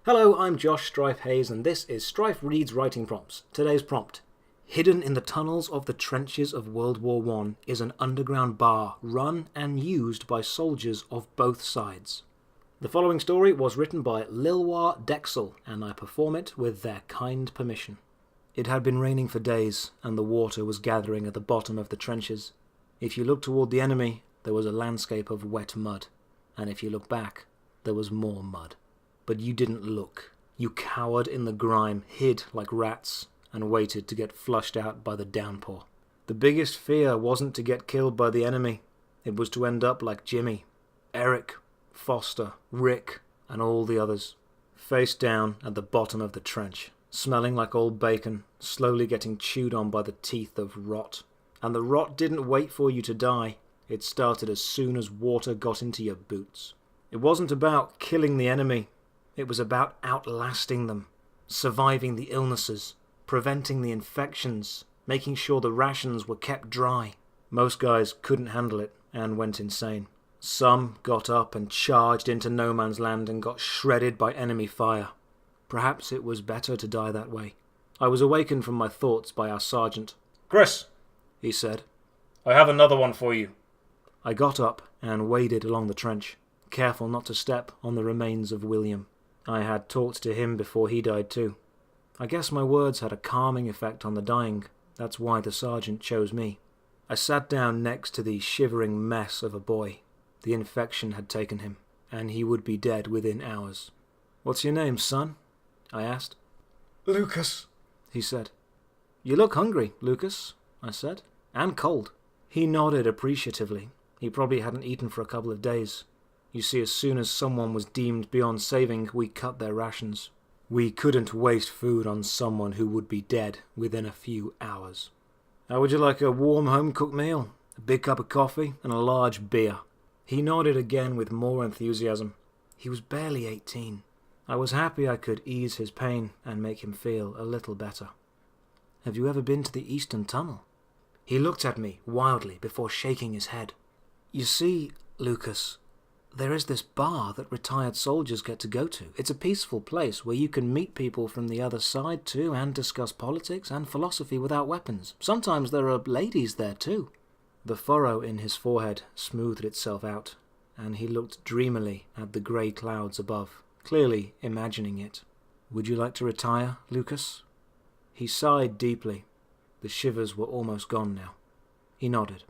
Hello, I'm Josh Strife Hayes, and this is Strife Reads Writing Prompts. Today's prompt. Hidden in the tunnels of the trenches of World War I is an underground bar run and used by soldiers of both sides. The following story was written by Lilwa Dexel, and I perform it with their kind permission. It had been raining for days, and the water was gathering at the bottom of the trenches. If you looked toward the enemy, there was a landscape of wet mud, and if you looked back, there was more mud. But you didn't look. You cowered in the grime, hid like rats, and waited to get flushed out by the downpour. The biggest fear wasn't to get killed by the enemy. It was to end up like Jimmy, Eric, Foster, Rick, and all the others, face down at the bottom of the trench, smelling like old bacon, slowly getting chewed on by the teeth of rot. And the rot didn't wait for you to die. It started as soon as water got into your boots. It wasn't about killing the enemy. It was about outlasting them, surviving the illnesses, preventing the infections, making sure the rations were kept dry. Most guys couldn't handle it and went insane. Some got up and charged into no man's land and got shredded by enemy fire. Perhaps it was better to die that way. I was awakened from my thoughts by our sergeant. "Chris," he said, "I have another one for you." I got up and waded along the trench, careful not to step on the remains of William. I had talked to him before he died too. I guess my words had a calming effect on the dying. That's why the sergeant chose me. I sat down next to the shivering mess of a boy. The infection had taken him, and he would be dead within hours. "What's your name, son?" I asked. "Lucas," he said. "You look hungry, Lucas," I said, "and cold." He nodded appreciatively. He probably hadn't eaten for a couple of days. You see, as soon as someone was deemed beyond saving, we cut their rations. We couldn't waste food on someone who would be dead within a few hours. "How would you like a warm home-cooked meal? A big cup of coffee and a large beer?" He nodded again with more enthusiasm. He was barely 18. I was happy I could ease his pain and make him feel a little better. "Have you ever been to the Eastern Tunnel?" He looked at me wildly before shaking his head. "You see, Lucas, there is this bar that retired soldiers get to go to. It's a peaceful place where you can meet people from the other side too and discuss politics and philosophy without weapons. Sometimes there are ladies there too." The furrow in his forehead smoothed itself out, and he looked dreamily at the grey clouds above, clearly imagining it. "Would you like to retire, Lucas?" He sighed deeply. The shivers were almost gone now. He nodded.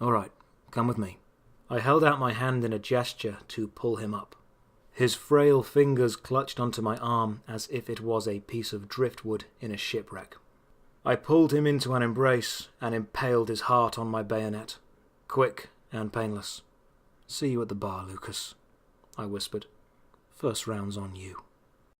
"All right, come with me." I held out my hand in a gesture to pull him up. His frail fingers clutched onto my arm as if it was a piece of driftwood in a shipwreck. I pulled him into an embrace and impaled his heart on my bayonet. Quick and painless. "See you at the bar, Lucas," I whispered. "First round's on you."